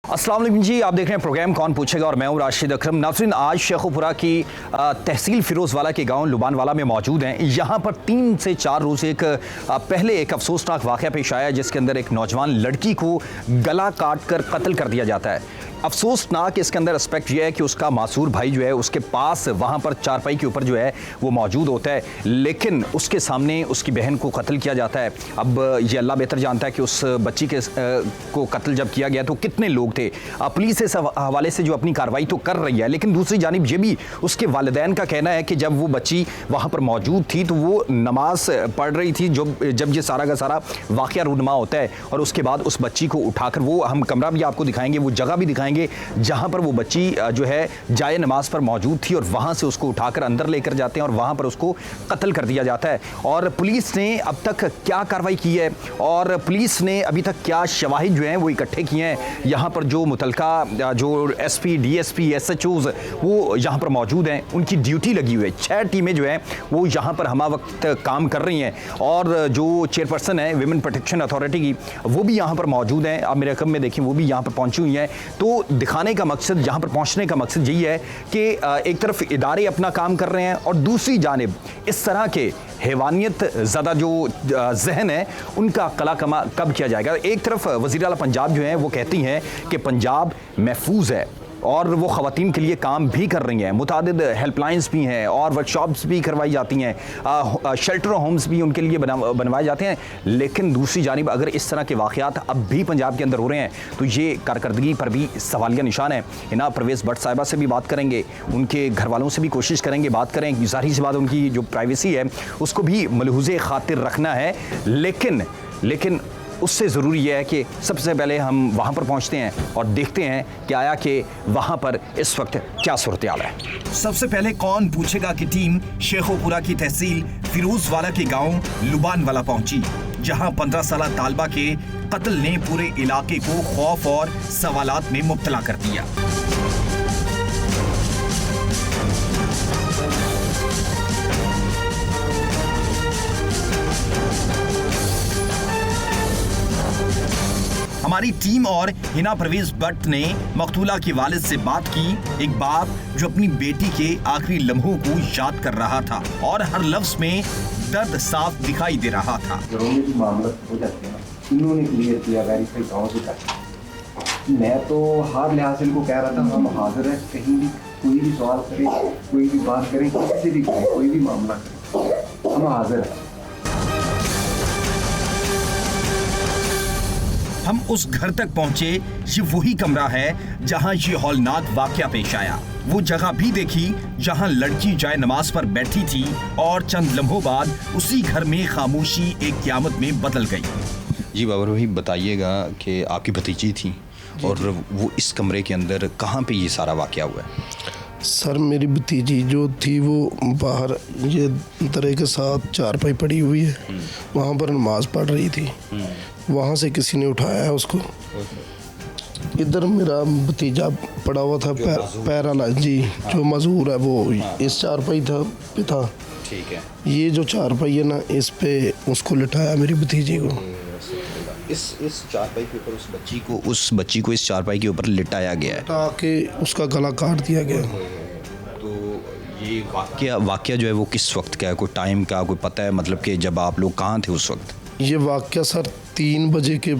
अस्सलाम वालेकुम जी, आप देख रहे हैं प्रोग्राम कौन पूछेगा और मैं हूं राशिद अकरम। नाज़रीन, आज शेखोपुरा की तहसील फिरोज़वाला के गांव लुबानवाला में मौजूद हैं। यहां पर 3 से 4 रोज़ पहले एक अफसोसनाक वाक़या पेश आया जिसके अंदर एक नौजवान लड़की को गला काट कर कत्ल कर दिया जाता है। अफसोसनाक इसके अंदर एस्पेक्ट यह है कि उसका मासूर भाई जो है उसके पास वहाँ पर चारपाई के ऊपर जो है वो मौजूद होता है, लेकिन उसके सामने उसकी बहन को कत्ल किया जाता है। अब ये अल्लाह बेहतर जानता है कि उस बच्ची को कत्ल जब किया गया तो कितने लोग थे। पुलिस इस हवाले से जो अपनी कार्रवाई तो कर रही है, लेकिन दूसरी जानिब ये भी उसके वालिदैन का कहना है कि जब वो बच्ची वहाँ पर मौजूद थी तो वो नमाज पढ़ रही थी जब ये सारा का सारा वाक़या रूनुमा होता है। और उसके बाद उस बच्ची को उठाकर वो हम कमरा भी आपको दिखाएंगे, वो जगह भी दिखाएंगे जहां पर वो बच्ची जो है जाए नमाज पर मौजूद थी, और वहां से उसको उठाकर अंदर लेकर जाते हैं और वहां पर उसको कत्ल कर दिया जाता है। और पुलिस ने अब तक क्या कार्रवाई की है और पुलिस ने अभी तक क्या शवाहिद जो हैं वो इकट्ठे किए हैं। यहाँ पर जो मुतलका जो एसपी, डीएसपी, एसएचओज वो यहाँ पर मौजूद हैं, उनकी ड्यूटी लगी हुई है। 6 टीमें जो हैं वो यहाँ पर हमा वक्त काम कर रही हैं, और जो चेयरपर्सन है विमेन प्रोटेक्शन अथॉरिटी की वो भी यहाँ पर मौजूद हैं। आप मेरे रकम में देखें, वो भी यहाँ पर पहुँची हुई हैं। तो दिखाने का मकसद, यहाँ पर पहुँचने का मकसद यही है कि एक तरफ इदारे अपना काम कर रहे हैं और दूसरी जानिब इस तरह के हैवानियत ज़्यादा जो जहन है उनका कला कमा कब किया जाएगा। एक तरफ वज़ीर आला पंजाब जो हैं वो कहती हैं कि पंजाब महफूज है और वो ख़वातीन के लिए काम भी कर रही हैं। मुतादिद हेल्पलाइंस भी हैं और वर्कशॉप्स भी करवाई जाती हैं, शेल्टर होम्स भी उनके लिए बनवाए जाते हैं। लेकिन दूसरी जानिब अगर इस तरह के वाक़यात अब भी पंजाब के अंदर हो रहे हैं तो ये कारकर्दगी पर भी सवालिया निशान है। हिना परवेज़ भट्ट साहिबा से भी बात करेंगे, उनके घर वालों से भी कोशिश करेंगे बात करें। ज़ाहिर सी बात, उनकी जो प्राइवेसी है उसको भी मलहूज़े खातिर रखना है, लेकिन उससे ज़रूरी यह है कि सबसे पहले हम वहाँ पर पहुँचते हैं और देखते हैं कि आया कि वहाँ पर इस वक्त क्या सूरत-ए-हाल है। सबसे पहले कौन पूछेगा कि टीम शेखोपुरा की तहसील फिरोज़वाला के गांव लुबानवाला पहुंची, जहां 15 साला तालबा के कत्ल ने पूरे इलाके को खौफ और सवालात में मुब्तला कर दिया। हमारी टीम और हिना परवेज़ भट्ट ने मकतूला के वालिद से बात की। एक बाप जो अपनी बेटी के आखिरी लम्हों को याद कर रहा था और हर लफ्ज में दर्द साफ दिखाई दे रहा था। मामला हो जाते हैं, इन्होंने क्लियर किया, वेरीफाई गाँव से कर। मैं तो हर लिहाज से इनको कह रहा था हम हाजिर हैं, कहीं भी कोई भी सवाल करें, कोई भी बात करें, किसी से भी करें, कोई भी मामला करें, हम हाजिर हैं। हम उस घर तक पहुंचे, ये वही कमरा है जहां ये हौलनाक वाकया पेश आया। वो जगह भी देखी जहां लड़की जाए नमाज पर बैठी थी और चंद लम्हों बाद उसी घर में खामोशी एक क़यामत में बदल गई। जी बाबर भाई, बताइएगा कि आपकी भतीजी थी और वो इस कमरे के अंदर कहाँ पे ये सारा वाकया हुआ है? सर, मेरी भतीजी जो थी वो बाहर ये दरे के साथ चारपाई पड़ी हुई है, वहाँ पर नमाज पढ़ रही थी। वहाँ से किसी ने उठाया है उसको। इधर मेरा भतीजा पड़ा हुआ था पैरालाइज जी, जो मजबूर है वो इस चारपाई पे था। ठीक है। ये जो चारपाई है ना, इस पे उसको लिटाया मेरी भतीजी को। इस चारपाई के ऊपर उस बच्ची को इस चारपाई के ऊपर लिटाया गया है, ताकि उसका गला काट दिया गया। तो ये वाकया जो है वो किस वक्त का है? कोई टाइम का कोई पता है, मतलब कि जब आप लोग कहाँ थे उस वक्त? ये वाकया सर 3 बजे के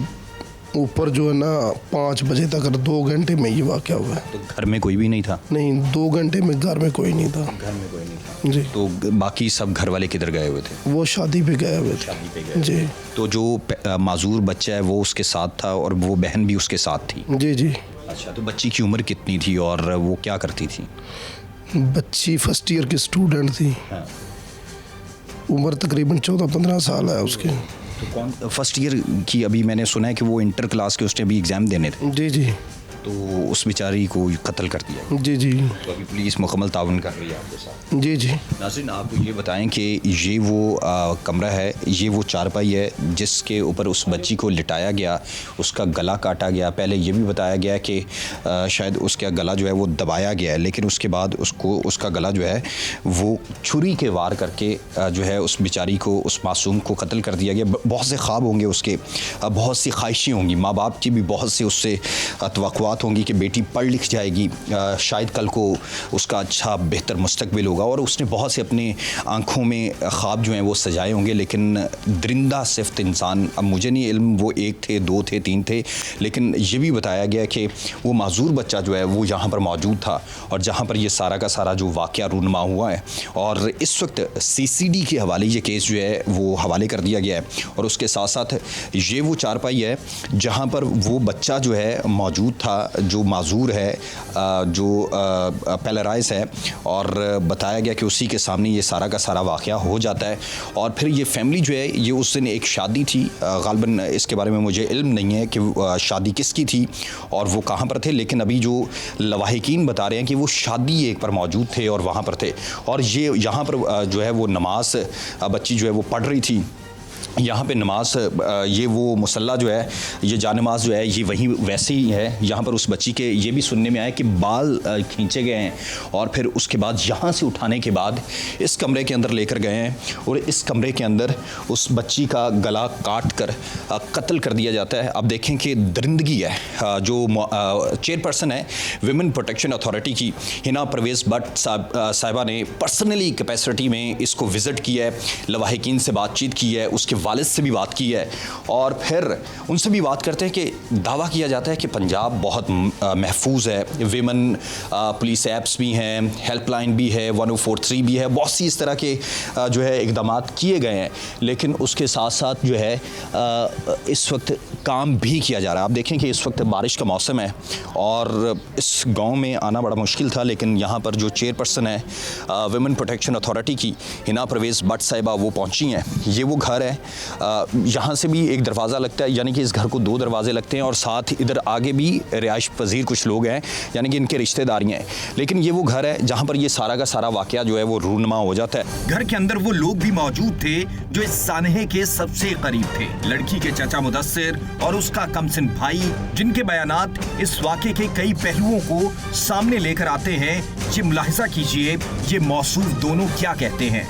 ऊपर जो है ना 5 बजे तक 2 घंटे में ये वाकया हुआ है। तो घर में कोई भी नहीं था? नहीं, 2 घंटे में घर में कोई नहीं था। घर में कोई नहीं था जी। तो बाकी सब घर वाले किधर गए हुए थे? वो शादी पे गए हुए थे जी। तो जो माजूर बच्चा है वो उसके साथ था और वो बहन भी उसके साथ थी? जी जी। अच्छा, तो बच्ची की उम्र कितनी थी और वो क्या करती थी? बच्ची फर्स्ट ईयर की स्टूडेंट थी। हाँ। उम्र तकरीबन 14-15 साल है उसकी। तो कौन फर्स्ट ईयर की? अभी मैंने सुना है कि वो इंटर क्लास के उसने अभी एग्ज़ाम देने थे। जी जी। तो उस बेचारी को कत्ल कर दिया। जी जी। तो अभी पुलिस मुकम्मल ताउन कर रही है आपके साथ। जी जी। नाज़रीन, आप ये बताएं कि ये वो कमरा है, ये वो चारपाई है जिसके ऊपर उस बच्ची को लिटाया गया, उसका गला काटा गया। पहले ये भी बताया गया कि शायद उसका गला जो है वो दबाया गया है, लेकिन उसके बाद उसका गला जो है वो छुरी के वार करके जो है उस बेचारी को, उस मासूम को कत्ल कर दिया गया। बहुत से ख्वाब होंगे उसके, बहुत सी ख्वाहिशें होंगी, माँ बाप की भी बहुत से उससे तवक्कुआत तवक्कुआत होंगी कि बेटी पढ़ लिख जाएगी, शायद कल को उसका अच्छा बेहतर मुस्तकबिल होगा, और उसने बहुत से अपने आँखों में ख्वाब जो हैं वो सजाए होंगे। लेकिन दरिंदा सिफ्त इंसान, अब मुझे नहीं इल्म वो 1 थे, 2 थे, 3 थे, लेकिन ये भी बताया गया कि वो माजूर बच्चा जो है वो यहाँ पर मौजूद था, और जहाँ पर ये सारा का सारा जो वाक़या रूनमा हुआ है, और इस वक्त CCD के हवाले ये केस जो है वो हवाले कर दिया गया है। और उसके साथ साथ ये वो चारपाई है जहाँ पर वो बच्चा जो है मौजूद था, जो माजूर है, जो पैरालाइज है, और बताया गया कि उसी के सामने ये सारा का सारा वाक़या हो जाता है। और फिर ये फैमिली जो है, ये उस दिन एक शादी थी, गालिबन इसके बारे में मुझे इल्म नहीं है कि शादी किसकी थी और वो कहाँ पर थे, लेकिन अभी जो लवाहिकीन बता रहे हैं कि वो शादी एक पर मौजूद थे और वहाँ पर थे, और ये यहाँ पर जो है वो नमाज बच्ची जो है वो पढ़ रही थी। यहाँ पे नमाज, ये वो मुसल्ला जो है, ये जानमाज जो है, ये वहीं वैसे ही है। यहाँ पर उस बच्ची के ये भी सुनने में आया कि बाल खींचे गए हैं, और फिर उसके बाद यहाँ से उठाने के बाद इस कमरे के अंदर लेकर गए हैं, और इस कमरे के अंदर उस बच्ची का गला काट कर कत्ल कर दिया जाता है। अब देखें कि दरिंदगी है। जो चेयरपर्सन है विमेन प्रोटेक्शन अथॉरिटी की, हिना परवेज़ भट्ट साहिबा ने पर्सनली कैपेसिटी में इसको विज़िट किया है, लवाहिकीन से बातचीत की है, उसके वालिद से भी बात की है, और फिर उनसे भी बात करते हैं कि दावा किया जाता है कि पंजाब बहुत महफूज है। विमेन पुलिस ऐप्स भी हैं, हेल्पलाइन भी है, 1043 भी है, बहुत सी इस तरह के जो है इकदामात किए गए हैं, लेकिन उसके साथ साथ जो है इस वक्त काम भी किया जा रहा है। आप देखें कि इस वक्त बारिश का मौसम है और इस गांव में आना बड़ा मुश्किल था, लेकिन यहाँ पर जो चेयरपर्सन है विमेन प्रोटेक्शन अथॉरिटी की, हिना परवेज़ भट्ट साहिबा, वो पहुँची हैं। ये वो घर है, यहाँ से भी एक दरवाज़ा लगता है, यानी कि इस घर को 2 दरवाजे लगते हैं, और साथ इधर आगे भी रिहाइश पजीर कुछ लोग हैं, यानी कि इनके रिश्तेदारियाँ हैं। लेकिन ये वो घर है जहाँ पर ये सारा का सारा वाक़या जो है वो रूनमा हो जाता है। घर के अंदर वो लोग भी मौजूद थे जो इस सानहे के सबसे करीब थे, लड़की के चाचा मुदस्सिर और उसका कमसिन भाई, जिनके बयानात इस वाक़े के कई पहलुओं को सामने लेकर आते हैं। ये मुलाहिजा कीजिए, ये मौसूफ दोनों क्या कहते हैं।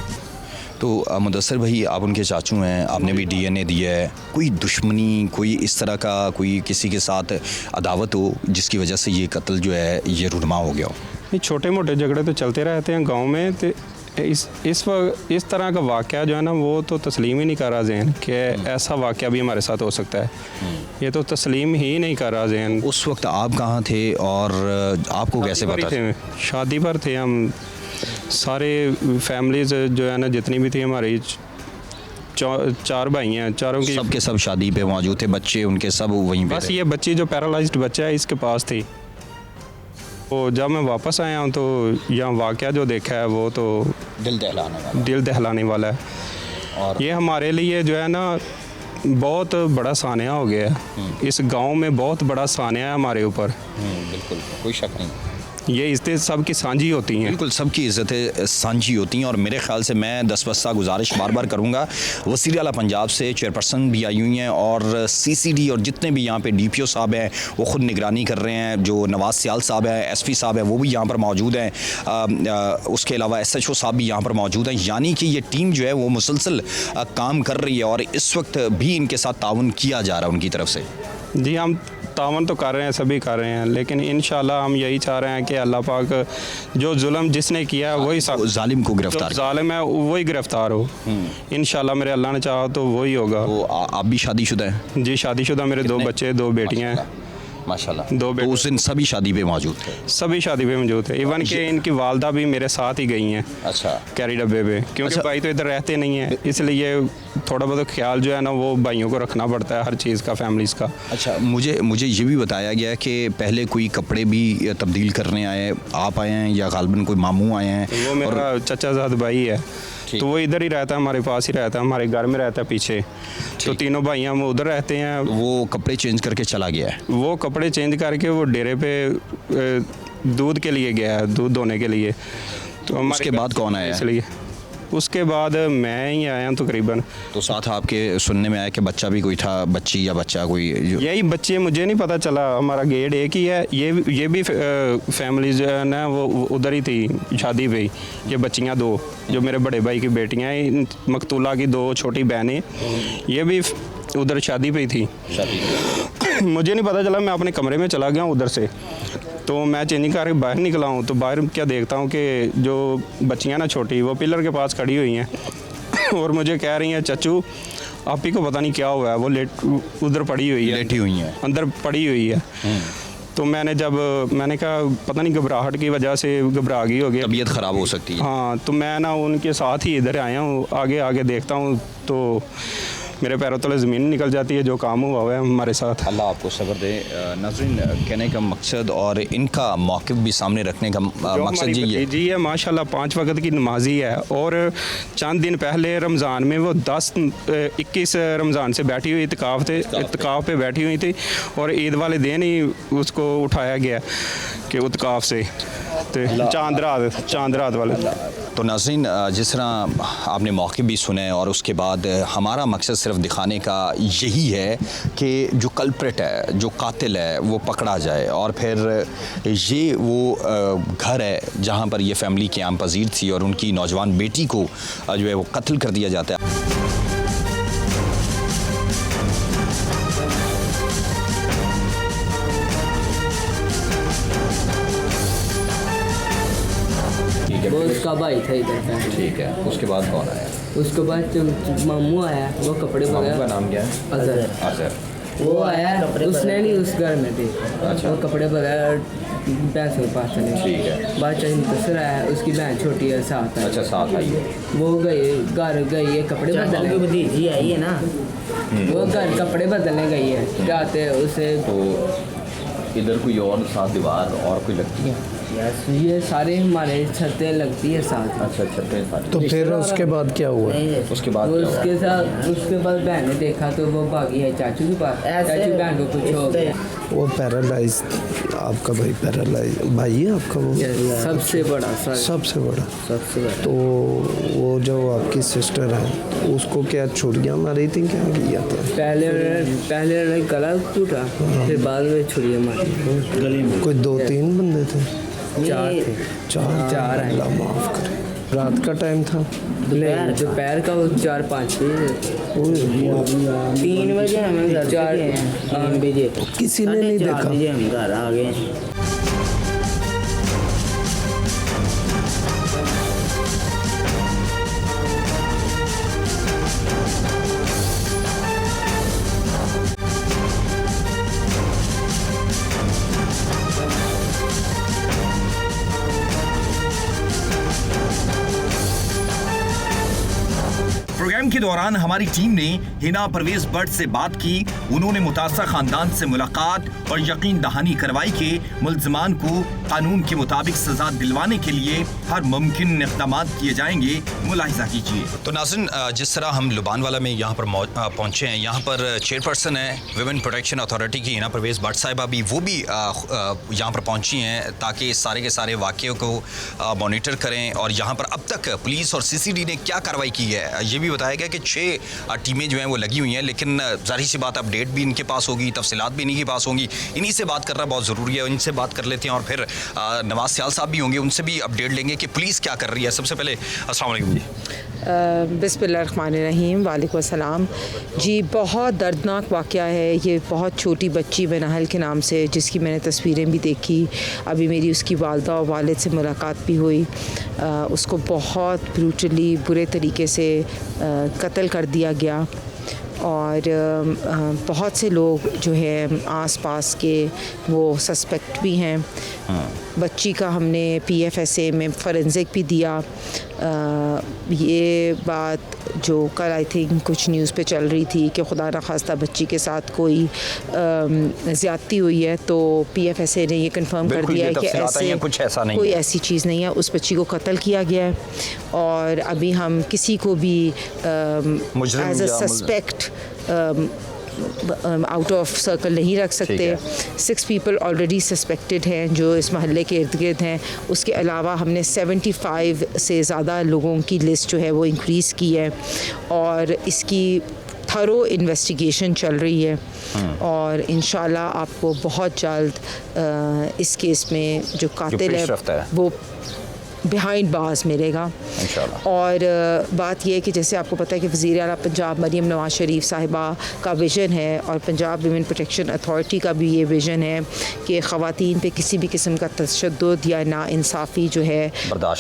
तो मुदस्सिर भाई, आप उनके चाचू हैं, आपने भी DNA दिया है, कोई दुश्मनी, कोई इस तरह का, कोई किसी के साथ अदावत हो जिसकी वजह से ये कत्ल जो है ये रूनमा हो गया हो? नहीं, छोटे मोटे झगड़े तो चलते रहते हैं गांव में। तो इस तरह का वाक़या जो है ना, वो तो तस्लीम ही नहीं कर रहा ज़हन कि ऐसा वाक़या भी हमारे साथ हो सकता है। ये तो तस्लीम ही नहीं कर रहा ज़हन। उस वक्त आप कहाँ थे और आपको कैसे पता? थे, शादी पर थे हम सारे, फैमिलीज जो है ना जितनी भी थी हमारी, 4 भाई हैं, चारों की सबके सब शादी पे मौजूद थे, बच्चे उनके सब वहीं पे बस थे। ये बच्ची जो पैरालाइज्ड बच्चा है इसके पास थी। तो जब मैं वापस आया हूँ तो यहाँ वाक़या जो देखा है वो तो दिल दहलाने वाला है। और ये हमारे लिए जो है ना बहुत बड़ा सानिया हो गया है। इस गांव में बहुत बड़ा सानिया है हमारे ऊपर। बिल्कुल, कोई शक नहीं। ये इज्जतें सबकी साझी होती हैं। बिल्कुल, सबकी इज़्ज़तें साझी होती हैं, और मेरे ख्याल से मैं दस्तबस्ता गुजारिश बार बार करूँगा, वज़ीर आला पंजाब से चेयरपर्सन भी आई हुई हैं, और CCD और जितने भी यहाँ पे DPO साहब हैं वो ख़ुद निगरानी कर रहे हैं, जो नवाज सियाल साहब हैं, SP साहब हैं, वो भी यहाँ पर मौजूद हैं, उसके अलावा SHO साहब भी यहाँ पर मौजूद हैं। यानी कि ये टीम जो है वो मुसलसल काम कर रही है, और इस वक्त भी इनके साथ ताउन किया जा रहा है उनकी तरफ से। जी, हम तावन तो कर रहे हैं, सभी कर रहे हैं, लेकिन इंशाल्लाह हम यही चाह रहे हैं कि अल्लाह पाक जो जुल्म जिसने किया वही जालिम को गिरफ्तार, जालिम है वही गिरफ्तार हो। इंशाल्लाह मेरे अल्लाह ने चाहा तो वही होगा। तो आप भी शादीशुदा हैं? जी, शादीशुदा, मेरे 2 बच्चे, 2 बेटियां हैं। माशाल्लाह। 2 तो बेटे। उस दिन सभी शादी पे मौजूद थे? सभी शादी पे मौजूद थे, इवन कि इनकी वालदा भी मेरे साथ ही गई हैं। अच्छा। कैरी डब्बे पे, क्योंकि अच्छा। भाई तो इधर रहते नहीं हैं, इसलिए थोड़ा बहुत ख्याल जो है ना वो भाइयों को रखना पड़ता है हर चीज़ का, फैमिलीज़ का। अच्छा, मुझे ये भी बताया गया कि पहले कोई कपड़े भी तब्दील करने आए, आप आए हैं या गालिबन कोई मामू आए हैं? वो मेरा चचा ज़ाद भाई है, तो वो इधर ही रहता है, हमारे पास ही रहता है, हमारे घर में रहता है पीछे। तो तीनों भाई हम उधर रहते हैं। वो कपड़े चेंज करके चला गया है? वो कपड़े चेंज करके वो डेरे पे दूध के लिए गया है, दूध धोने के लिए। तो उसके बाद कौन आया? इसलिए उसके बाद मैं ही आया तकरीबन। तो साथ आपके सुनने में आया कि बच्चा भी कोई था, बच्ची या बच्चा कोई? यही बच्चे, मुझे नहीं पता चला, हमारा गेट एक ही है। ये भी फैमिली जो है ना वो उधर ही थी शादी पे। ये बच्चियाँ 2 जो मेरे बड़े भाई की बेटियाँ हैं, मकतूला की 2 छोटी बहनें, ये भी उधर शादी पे थी। मुझे नहीं पता चला, मैं अपने कमरे में चला गया हूँ उधर से। तो मैं चेंजिंग करके बाहर निकला हूँ, तो बाहर क्या देखता हूँ कि जो बच्चियाँ ना छोटी, वो पिलर के पास खड़ी हुई हैं और मुझे कह रही हैं चाचू आप ही को पता नहीं क्या हुआ है, वो लेट उधर पड़ी हुई है, लेटी हुई हैं, अंदर पड़ी हुई है। तो मैंने कहा पता नहीं घबराहट की वजह से घबरा गई होगी, तबीयत ख़राब हो सकती है। हाँ, तो मैं ना उनके साथ ही इधर आया हूँ, आगे आगे देखता हूँ तो मेरे पैरों तले ज़मीन निकल जाती है, जो काम हुआ है हमारे साथ। अल्लाह आपको सब्र दे। नाज़रीन, कहने का मकसद और इनका मौक़िफ़ भी सामने रखने का मकसद ये जी है, माशाल्लाह 5 वक्त की नमाजी है, और चंद दिन पहले रमज़ान में वो 21 रमज़ान से बैठी हुई इत्काफ़ पे बैठी हुई थी, और ईद वाले दिन ही उसको उठाया गया कि इत्काफ़ से चांद रात वाले। तो नाज़रीन, जिस तरह आपने मौक़िफ़ भी सुने, और उसके बाद हमारा मकसद सिर्फ दिखाने का यही है कि जो कल्प्रिट है, जो कातिल है, वो पकड़ा जाए, और फिर ये वो घर है जहाँ पर ये फैमिली क़याम पज़ीर थी और उनकी नौजवान बेटी को जो है वो कत्ल कर दिया जाता है। वो उसका भाई था इधर का। ठीक है, उसके बाद कौन आया? उसके बाद मामू आया, वो कपड़े मामू का नाम क्या है? अजहर। वो आया, उसने नहीं उस घर में थे। अच्छा। वो कपड़े बगैर भैंस के पास चले। ठीक है। बाद चाहे मुतसर आया, उसकी बहन छोटी है, साथ है। अच्छा, साथ आई है। वो घर गई है कपड़े बदलने। भतीजी आई है ना, वो घर कपड़े बदलने गई है, जाते उसे। तो इधर कोई और साथ दीवार और कोई लगती है? ये सारे हमारे छतें लगती है साथ। अच्छा, छतें सारी। तो फिर उसके बाद क्या हुआ? उसके बाद वो क्या हुआ? उसके बाद बहन ने देखा तो वो भागी है चाचू के पास। चाचू बहन को कुछ हो गया। वो पैरालाइज, आपका भाई पैरालाइज भाई है आपका? वो सबसे बड़ा सबसे बड़ा। तो वो जो आपकी सिस्टर है, उसको क्या छुरियाँ मारी थी, क्या किया था? पहले उन्हें गला टूटा, फिर बाद में छुरियाँ मारी गले में। कोई 2-3 बंदे थे? 4 थे। 4 आए। अल्लाह माफ़ करे। रात का टाइम था? दोपहर का वो 4-5 बजे। 3 बजे हमें घर 3 बजे किसी ने नहीं 4 देखा? बजे हम घर आ गए। प्रोग्राम के दौरान हमारी टीम ने हिना परवेज भट्ट से बात की। उन्होंने मुतासर खानदान से मुलाकात और यकीन दहानी करवाई कि मुल्ज़िमान को कानून के मुताबिक सजा दिलवाने के लिए हर मुमकिन इक़दाम किए जाएंगे। मुलाहिज़ा कीजिए। तो नाज़रीन, जिस तरह हम लुबानवाला में यहाँ पर पहुँचे हैं, यहाँ पर चेयरपर्सन है विमेन प्रोटेक्शन अथॉरिटी की हिना परवेज भट्ट साहिबा भी यहाँ पर पहुँची हैं ताकि सारे के सारे वाक़े को मॉनिटर करें, और यहाँ पर अब तक पुलिस और CCD ने क्या कार्रवाई की है ये भी बताया गया कि 6 टीमें जो हैं वो लगी हुई हैं, लेकिन जाहिर सी बात अपडेट भी इनके पास होगी, तफसीलात भी इन्हीं के पास होंगी। इन्हीं से बात करना बहुत ज़रूरी है, इनसे बात कर लेते हैं, और फिर नवाज सियाल साहब भी होंगे, उनसे भी अपडेट लेंगे कि पुलिस क्या कर रही है। सबसे पहले अस्सलाम वालेकुम जी। बिस्मिल्लाहिर्रहमानिर्रहीम। वालेकुम अस्सलाम जी। बहुत दर्दनाक वाक़या है ये। बहुत छोटी बच्ची बेनहल के नाम से, जिसकी मैंने तस्वीरें भी देखी, अभी मेरी उसकी वालदा और वालिद से मुलाकात भी हुई। उसको बहुत ब्रूटली बुरे तरीके से कत्ल कर दिया गया, और बहुत से लोग जो है आसपास के वो सस्पेक्ट भी हैं। बच्ची का हमने PFSA में फोरेंसिक भी दिया। ये बात जो कल आई थिंक कुछ न्यूज़ पे चल रही थी कि खुदा न खास्ता बच्ची के साथ कोई ज़्यादती हुई है, तो PFSA ने ये कंफर्म कर दिया है कि कोई ऐसी चीज़ नहीं है। उस बच्ची को कत्ल किया गया है, और अभी हम किसी को भी as a suspect out of circle नहीं रख सकते। 6 पीपल ऑलरेडी सस्पेक्टेड हैं जो इस महल्ले के इर्द गिर्द हैं। उसके अलावा हमने 75 से ज़्यादा लोगों की लिस्ट जो है वो इंक्रीज़ की है, और इसकी थरो इन्वेस्टिगेशन चल रही है, और इंशाल्लाह आपको बहुत जल्द इस केस में जो कातिल है वो बिहाइंड बार्स मिलेगा। इंशाल्लाह। और बात यह है कि जैसे आपको पता है कि वज़ीर आला पंजाब मरीम नवाज़ शरीफ साहिबा का विज़न है और पंजाब वुमेन प्रोटेक्शन अथॉरिटी का भी ये विज़न है कि ख़वातीन पे किसी भी किस्म का तशद्दुद या नाइंसाफ़ी जो है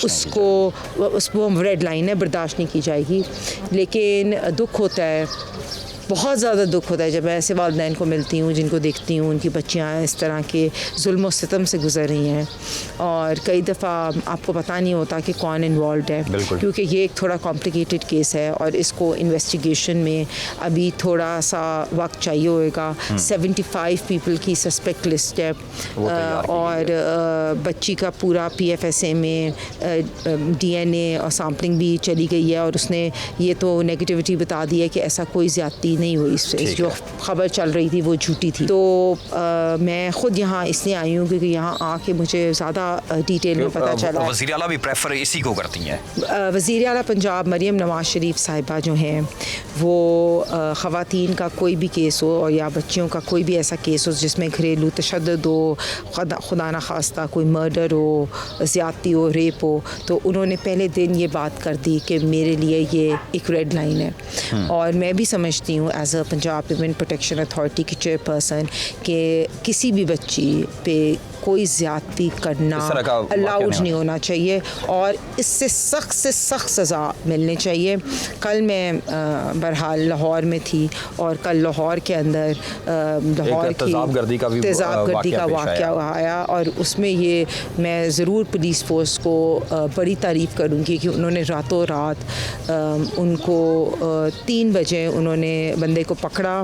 उसको रेड लाइन है, बर्दाश्त नहीं की जाएगी। लेकिन दुख होता है, बहुत ज़्यादा दुख होता है जब मैं ऐसे वालिदैन को मिलती हूँ जिनको देखती हूँ उनकी बच्चियाँ इस तरह के जुल्म और सितम से गुज़र रही हैं और कई दफ़ा आपको पता नहीं होता कि कौन इन्वॉल्व है, क्योंकि ये एक थोड़ा कॉम्प्लिकेटेड केस है और इसको इन्वेस्टिगेशन में अभी थोड़ा सा वक्त चाहिए होगा। 75 पीपल की सस्पेक्ट लिस्ट है और बच्ची का पूरा PFSA में DNA और सैम्पलिंग भी चली गई है और उसने ये तो नेगेटिविटी बता दी है कि ऐसा कोई ज़्यादती नहीं हुई। इस जो खबर चल रही थी वो झूठी थी। तो मैं ख़ुद यहाँ इसलिए आई हूँ क्योंकि यहाँ आके मुझे ज़्यादा डिटेल में पता चला। वज़ीर आला भी प्रेफर इसी को करती हैं। वज़ीर आला पंजाब मरीम नवाज़ शरीफ साहिबा जो हैं वो ख़वातीन का कोई भी केस हो और या बच्चियों का कोई भी ऐसा केस हो जिसमें घरेलू तशद्दुद हो, खुदा न खास्ता कोई मर्डर हो, ज़्यादती हो, रेप हो, तो उन्होंने पहले दिन ये बात कर दी कि मेरे लिए ये एक रेड लाइन है। और मैं भी समझती हूँ as a Punjab women protection authority की चेयरपर्सन कि किसी भी बच्ची पे कोई ज़्यादती करना अलाउड नहीं होना चाहिए और इससे सख्त से सख्त सज़ा मिलनी चाहिए। कल मैं बहरहाल लाहौर में थी और कल लाहौर के अंदर लाहौर की तेज़ाबगर्दी का वाक़या आया और उसमें ये मैं ज़रूर पुलिस फोर्स को बड़ी तारीफ़ करूँगी कि उन्होंने रातों रात उनको 3 बजे उन्होंने बंदे को पकड़ा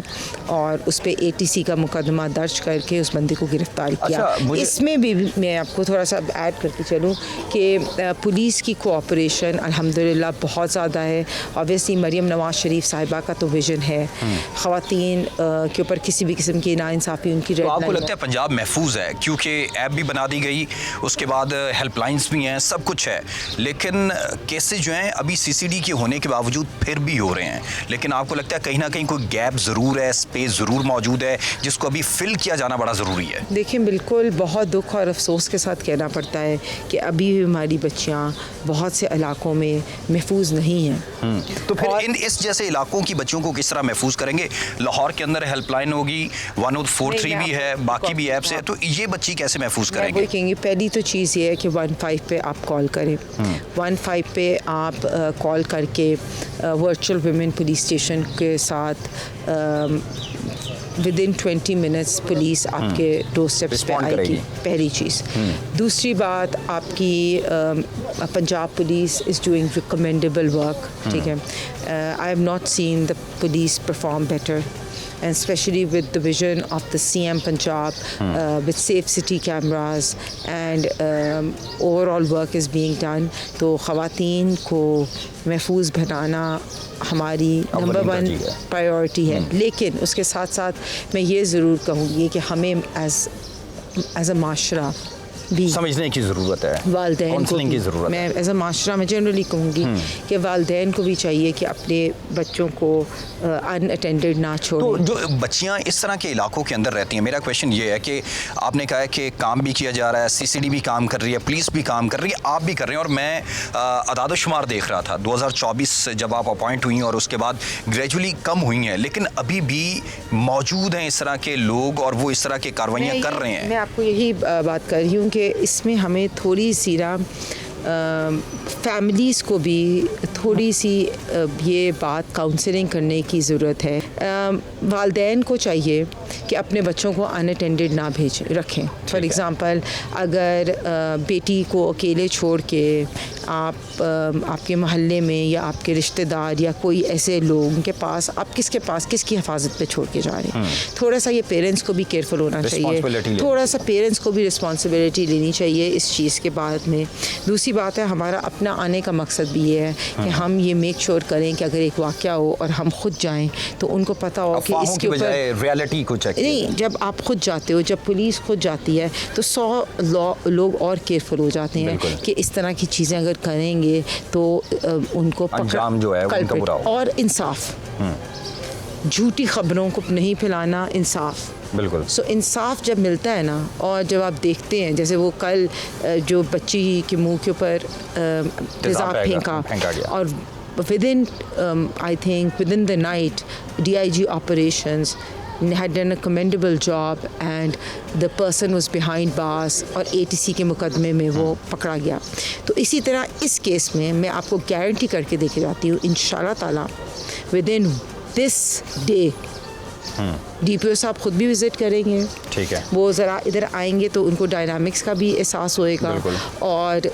और उस पर ATC का मुकदमा दर्ज करके उस बंदे को गिरफ़्तार किया। इसमें भी मैं आपको थोड़ा सा ऐड करके चलूँ कि पुलिस की कोऑपरेशन अल्हम्दुलिल्लाह बहुत ज़्यादा है। ऑब्वियसली मरीम नवाज़ शरीफ साहिबा का तो विज़न है ख़वातीन के ऊपर किसी भी किस्म की नाइंसाफ़ी उनकी रेड लाइन। आपको लगता है पंजाब महफूज है क्योंकि ऐप भी बना दी गई, उसके बाद हेल्पलाइंस भी हैं, सब कुछ है, लेकिन केसेस जो हैं अभी CCD के होने के बावजूद फिर भी हो रहे हैं। लेकिन आपको लगता है कहीं ना कहीं कोई गैप ज़रूर है, स्पेस ज़रूर मौजूद है जिसको अभी फिल किया जाना बड़ा ज़रूरी है? देखिए बिल्कुल बहुत दुख और अफसोस के साथ कहना पड़ता है कि अभी भी हमारी बच्चियाँ बहुत से इलाकों में महफूज नहीं हैं। तो फिर इस जैसे इलाकों की बच्चियों को किस तरह महफूज करेंगे? लाहौर के अंदर हेल्पलाइन होगी, 1043 भी है, बाकी भी ऐप्स है, तो ये बच्ची कैसे महफूज करेंगे? वही कहेंगे पहली तो चीज़ ये है कि 15 पे आप कॉल करें। 15 पे आप कॉल करके वर्चुअल वुमेन पुलिस स्टेशन के साथ विदिन 20 मिनट्स पुलिस आपके डोर स्टेप्स पे आएगी, पहली चीज़। दूसरी बात आपकी Punjab police is doing recommendable work, ठीक है। I have not seen the police perform better and especially with the vision of the CM Punjab with safe city cameras and overall work is being done। तो ख़वातीन को महफूज बनाना हमारी number 1 priority है। लेकिन उसके साथ साथ मैं ये ज़रूर कहूँगी कि हमें एज अ माशरा भी समझने की ज़रूरत है, वालिदैन को की ज़रूरत। मैं एज अ माशरा में जनरली कहूँगी कि वालिदैन को भी चाहिए कि अपने बच्चों को अनअटेंडेड ना छोड़ें। तो जो बच्चियाँ इस तरह के इलाकों के अंदर रहती हैं, मेरा क्वेश्चन ये है कि आपने कहा है कि काम भी किया जा रहा है, CCD भी काम कर रही है, पुलिस भी काम कर रही है, आप भी कर रहे हैं, और मैं अदाद-ओ-शुमार देख रहा था 2024 जब आप अपॉइंट हुई और उसके बाद ग्रेजुअली कम हुई हैं, लेकिन अभी भी मौजूद हैं इस तरह के लोग और वो इस तरह की कार्रवाइयाँ कर रहे हैं। मैं आपको यही बात कर रही हूँ कि इसमें हमें थोड़ी सी फैमिलीज़ को भी थोड़ी सी ये बात काउंसलिंग करने की ज़रूरत है। वालिदैन को चाहिए कि अपने बच्चों को अनअटेंडेड ना रखें। फॉर एग्ज़ाम्पल अगर बेटी को अकेले छोड़ के आप आपके मोहल्ले में या आपके रिश्तेदार या कोई ऐसे लोगों के पास आप किसकी हिफाजत पे छोड़ के जा रहे हैं, थोड़ा सा ये पेरेंट्स को भी केयरफुल होना चाहिए, थोड़ा सा पेरेंट्स को भी रिस्पॉन्सिबिलिटी लेनी चाहिए इस चीज़ के बाद में। दूसरी बात है हमारा अपना आने का मकसद भी ये है कि हम ये मेक श्योर करें कि अगर एक वाक़या हो और हम खुद जाएं तो उनको पता हो कि इसके ऊपर रियलिटी कुछ नहीं। जब आप खुद जाते हो, जब पुलिस खुद जाती है तो 100 लोग और केयरफुल हो जाते हैं कि इस तरह की चीज़ें अगर करेंगे तो उनको अंजाम जो है उनका बुरा हो। और इंसाफ झूठी ख़बरों को नहीं फैलाना, इंसाफ। बिल्कुल। सो इंसाफ जब मिलता है ना, और जब आप देखते हैं जैसे वो कल जो बच्ची के मुंह के ऊपर तेज़ाब फेंका गया, और within I think within the night DIG operations had done a commendable job and the person was behind bars और ATC के मुकदमे में वो पकड़ा गया। तो इसी तरह इस केस में मैं आपको गारंटी करके देके जाती हूँ, इंशाल्लाह ताला within this day DPO साहब खुद भी विज़िट करेंगे। ठीक है। वो ज़रा इधर आएंगे तो उनको डायनामिक्स का भी एहसास होएगा और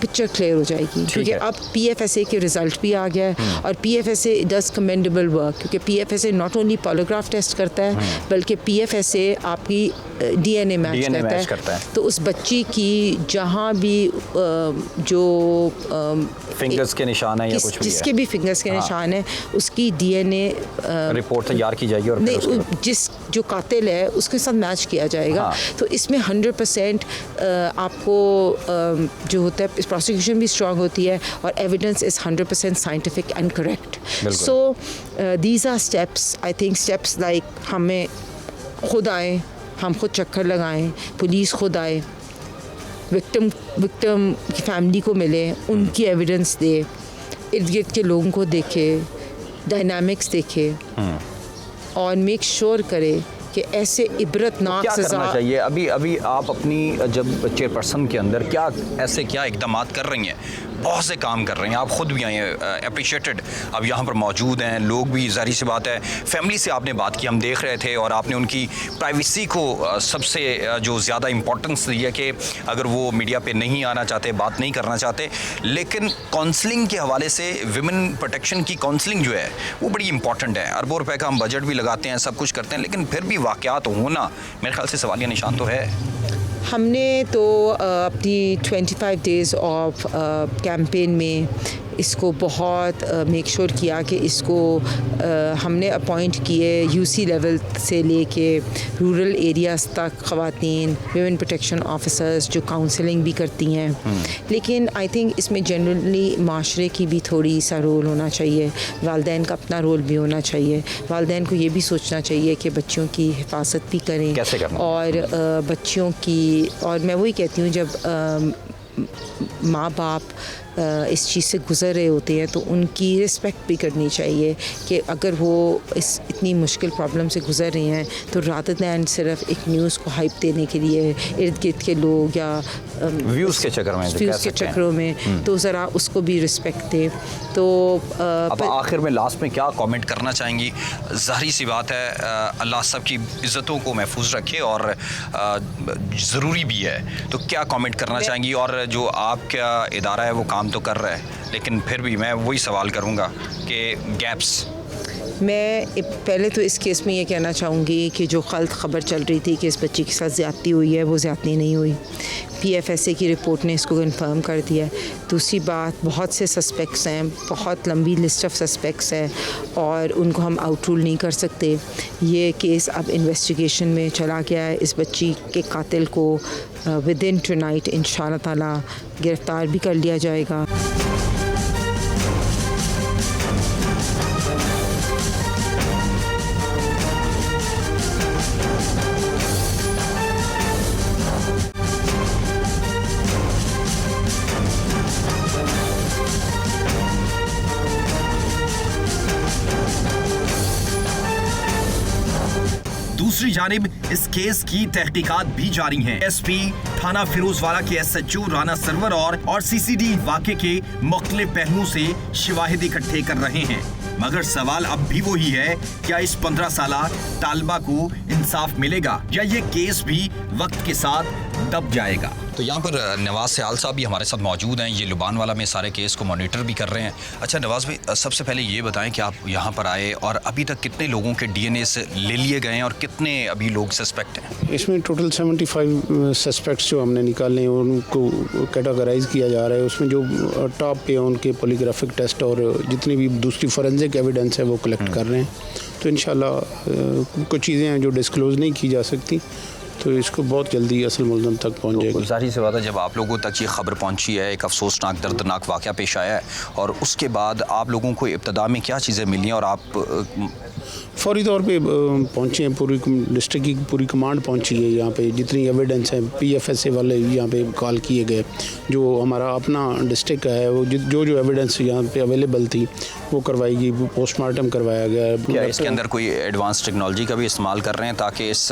पिक्चर क्लियर हो जाएगी, क्योंकि अब PFSA के रिज़ल्ट भी आ गया है और PFSA डज़ कमेंडेबल वर्क, क्योंकि PFSA not only polygraph test करता है बल्कि PFSA आपकी DNA मैच करता है। तो उस बच्ची की जहाँ भी जो फिंगर्स के निशान है या कुछ भी जिसके भी फिंगर्स के निशान है उसकी DNA रिपोर्ट तैयार की जाएगी और नहीं, जिस जो कातिल है उसके साथ मैच किया जाएगा। तो इसमें 100% आपको जो होता है प्रोसिक्यूशन भी स्ट्रांग होती है और evidence is 100% scientific and correct. So these are steps, I think steps like हमें खुद आए, हम खुद चक्कर लगाएं, पुलिस खुद आए, विक्टिम की फैमिली को मिले, उनकी एविडेंस दे, इर्द गिर्द के लोगों को देखे, डायनामिक्स देखे और मेक श्योर करे कि ऐसे इबरतनाक क्या सज़ा करना चाहिए। अभी आप अपनी जब चेयरपर्सन के अंदर क्या इकदाम कर रही हैं, बहुत से काम कर रही हैं, आप ख़ुद भी आए अप्रिशिएटेड, अब यहाँ पर मौजूद हैं लोग भी, ज़ाहिर सी बात है फैमिली से आपने बात की, हम देख रहे थे और आपने उनकी प्राइवेसी को सबसे जो ज़्यादा इम्पोर्टेंस दी है कि अगर वो मीडिया पे नहीं आना चाहते, बात नहीं करना चाहते, लेकिन काउंसलिंग के हवाले से विमेन प्रोटेक्शन की काउंसलिंग जो है वो बड़ी इंपॉर्टेंट है। अरबों रुपए का हम बजट भी लगाते हैं, सब कुछ करते हैं, लेकिन फिर भी वाक़यात होना मेरे ख्याल से सवालिया निशान तो है। हमने तो अपनी 25 डेज़ ऑफ कैंपेन में इसको बहुत मेक श्योर किया कि इसको हमने अपॉइंट किए यूसी लेवल से लेके रूरल एरियाज़ तक ख़वातीन विमेन प्रोटेक्शन ऑफिसर्स जो काउंसलिंग भी करती हैं। लेकिन आई थिंक इसमें जनरली माशरे की भी थोड़ी सा रोल होना चाहिए, वालिदैन का अपना रोल भी होना चाहिए। वालिदैन को ये भी सोचना चाहिए कि बच्चियों की हिफाजत भी करें, कैसे करना और बच्चियों की, और मैं वही कहती हूँ जब माँ बाप इस चीज़ से गुज़र रहे होते हैं तो उनकी रिस्पेक्ट भी करनी चाहिए कि अगर वो इस इतनी मुश्किल प्रॉब्लम से गुज़र रही हैं तो रादर दैन सिर्फ एक न्यूज़ को हाइप देने के लिए इर्द गिर्द के लोग या व्यूज़ के चक्करों में तो ज़रा उसको भी रिस्पेक्ट दें। तो अब आखिर में लास्ट में क्या कमेंट करना चाहेंगी? ज़ाहिर सी बात है अल्लाह सब की इज़्ज़तों को महफूज रखे और ज़रूरी भी है, तो क्या कमेंट करना चाहेंगी? और जो आपका इदारा है वो काम तो कर रहा है, लेकिन फिर भी मैं वही सवाल करूंगा कि गैप्स। मैं पहले तो इस केस में ये कहना चाहूँगी कि जो गलत ख़बर चल रही थी कि इस बच्ची के साथ ज़्यादती हुई है, वो ज़्यादती नहीं हुई। PFSA की रिपोर्ट ने इसको कंफर्म कर दिया है। दूसरी बात, बहुत से सस्पेक्ट्स हैं, बहुत लंबी लिस्ट ऑफ सस्पेक्ट्स है और उनको हम आउट रूल नहीं कर सकते। ये केस अब इन्वेस्टिगेशन में चला गया है। इस बच्ची के कातिल को विदिन टुनाइट इंशाअल्लाह ताला गिरफ़्तार भी कर लिया जाएगा। दूसरी जानिब इस केस की तहकीकात भी जारी हैं। SP थाना फिरोजवाला के SHO राना सरवर और CCD वाक़े के मुख्तलिफ पहलुओं से शवाहिद इकट्ठे कर रहे हैं, मगर सवाल अब भी वही है, क्या इस 15 साला तालिबा को इंसाफ मिलेगा या ये केस भी वक्त के साथ दब जाएगा? तो यहाँ पर नवाज सयाल साहब भी हमारे साथ मौजूद हैं, ये लुबानवाला में सारे केस को मॉनिटर भी कर रहे हैं। अच्छा नवाज भाई, सबसे पहले ये बताएं कि आप यहाँ पर आए और अभी तक कितने लोगों के DNA ले लिए गए हैं और कितने अभी लोग सस्पेक्ट हैं? इसमें टोटल 75 सस्पेक्ट्स जो हमने निकाले हैं उनको कैटेगराइज किया जा रहा है। उसमें जो टॉप पे उनके पॉलीग्राफिक टेस्ट और जितनी भी दूसरी फोरेंसिक एविडेंस है वो कलेक्ट कर रहे हैं। तो इंशाल्लाह कुछ चीज़ें हैं जो डिस्क्लोज़ नहीं की जा सकती, तो इसको बहुत जल्दी असल मुलज़म तक पहुँच जाएगी। जाहिर सी बात है, जब आप लोगों तक ये खबर पहुंची है, एक अफसोसनाक दर्दनाक वाक़या पेश आया है, और उसके बाद आप लोगों को इब्तदा में क्या चीज़ें मिली हैं और आप फौरी तौर पे पहुँचे हैं, पूरी डिस्ट्रिक्ट की पूरी कमांड पहुँची है यहाँ पे। जितनी एविडेंस है PFSA वाले यहाँ पे कॉल किए गए, जो हमारा अपना डिस्ट्रिक्ट है वो जो एविडेंस यहाँ पे अवेलेबल थी वो करवाई गई, पोस्टमार्टम करवाया गया। क्या इसके अंदर कोई एडवांस टेक्नोलॉजी का भी इस्तेमाल कर रहे हैं ताकि इस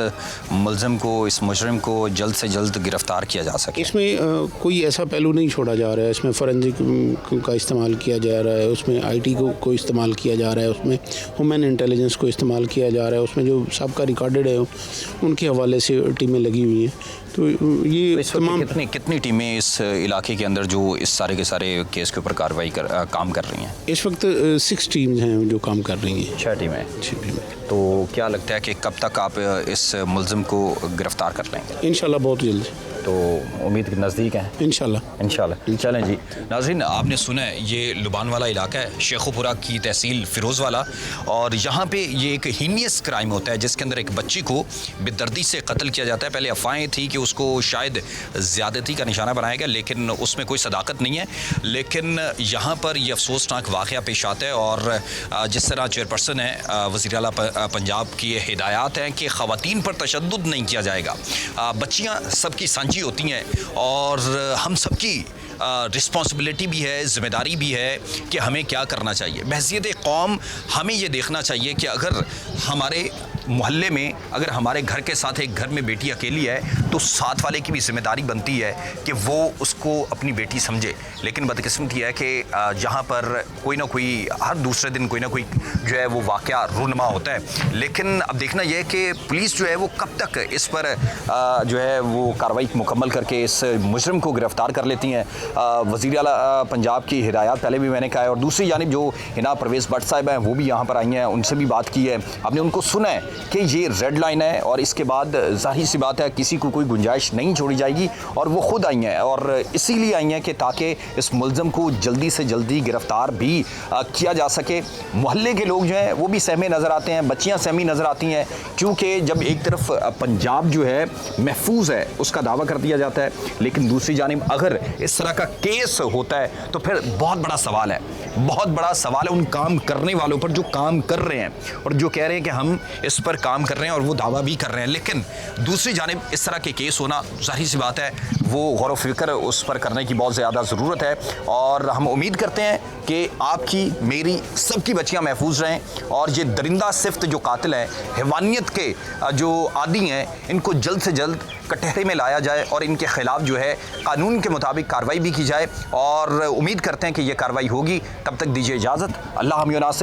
मुलज़िम को, इस मुजरिम को जल्द से जल्द गिरफ़्तार किया जा सके? इसमें कोई ऐसा पहलू नहीं छोड़ा जा रहा है। इसमें फॉरेंसिक का इस्तेमाल किया जा रहा है, उसमें IT को इस्तेमाल किया जा रहा है, उसमें ह्यूमन इंटेलिजेंस को इस्तेमाल किया जा रहा है, उसमें जो सबका रिकॉर्डेड है उनके हवाले से टीमें लगी हुई हैं। तो ये तमाम कितनी टीमें इस इलाके के अंदर जो इस सारे के सारे केस के ऊपर कार्रवाई काम कर रही हैं? इस वक्त 6 टीम्स हैं जो काम कर रही हैं। 6 टीमें। तो क्या लगता है कि कब तक आप इस मुलज़िम को गिरफ़्तार कर लेंगे? इंशाल्लाह बहुत जल्द। तो उम्मीद के नज़दीक हैं इंशाल्लाह। चलें जी नाज़रीन, आपने सुना है ये लुबानवाला इलाका है, शेखुपुरा की तहसील फ़िरोज़वाला, और यहाँ पे ये एक हीनियस क्राइम होता है जिसके अंदर एक बच्ची को बेदर्दी से कत्ल किया जाता है। पहले अफवाहें थी कि उसको शायद ज़्यादती का निशाना बनाया गया, लेकिन उसमें कोई सदाकत नहीं है। लेकिन यहाँ पर यह अफसोसनाक वाक़या पेश आता है, और जिस तरह चेयरपर्सन है वज़ीर आला पंजाब की हिदायत हैं कि ख़वातीन पर तशद्दुद नहीं किया जाएगा। बच्चियाँ सबकी सांझी होती हैं और हम सबकी रिस्पॉन्सिबिलिटी भी है, ज़िम्मेदारी भी है कि हमें क्या करना चाहिए। बहैसियत कौम हमें ये देखना चाहिए कि अगर हमारे मोहल्ले में, अगर हमारे घर के साथ एक घर में बेटी अकेली है तो साथ वाले की भी जिम्मेदारी बनती है कि वो उसको अपनी बेटी समझे। लेकिन बदकिस्मती है कि जहाँ पर कोई ना कोई हर दूसरे दिन कोई ना कोई जो है वो वाक़या रूनमा होता है। लेकिन अब देखना यह है कि पुलिस जो है वो कब तक इस पर जो है वो कार्रवाई मुकम्मल करके इस मुजरिम को गिरफ़्तार कर लेती हैं। वज़ीर आला पंजाब की हिदायत पहले भी मैंने कहा है, और दूसरी जानिब जो हिना परवेज़ भट्ट साहिब हैं वो भी यहाँ पर आई हैं, उनसे भी बात की है, हमने उनको सुना है कि ये रेड लाइन है और इसके बाद जाहिर सी बात है किसी को कोई गुंजाइश नहीं छोड़ी जाएगी। और वो खुद आई हैं और इसीलिए आई हैं कि ताकि इस मुलज़िम को जल्दी से जल्दी गिरफ़्तार भी किया जा सके। मोहल्ले के लोग जो हैं वो भी सहमे नज़र आते हैं, बच्चियाँ सहमी नज़र आती हैं, क्योंकि जब एक तरफ पंजाब जो है महफूज है उसका दावा कर दिया जाता है, लेकिन दूसरी जानिब अगर इस तरह का केस होता है तो फिर बहुत बड़ा सवाल है, बहुत बड़ा सवाल है उन काम करने वालों पर जो काम कर रहे हैं और जो कह रहे हैं कि हम इस पर काम कर रहे हैं और वो दावा भी कर रहे हैं। लेकिन दूसरी जानिब इस तरह के केस होना जाहिर सी बात है वो गौर व फिक्र उस पर करने की बहुत ज़्यादा ज़रूरत है। और हम उम्मीद करते हैं कि आपकी, मेरी, सबकी बच्चियां महफूज रहें और ये दरिंदा सिफ्त जो कातिल हैं, हैवानियत के जो आदी हैं, इनको जल्द से जल्द कटहरे में लाया जाए और इनके ख़िलाफ़ जो है कानून के मुताबिक कार्रवाई भी की जाए। और उम्मीद करते हैं कि ये कार्रवाई होगी। तब तक दीजिए इजाज़त। अल्लाह हम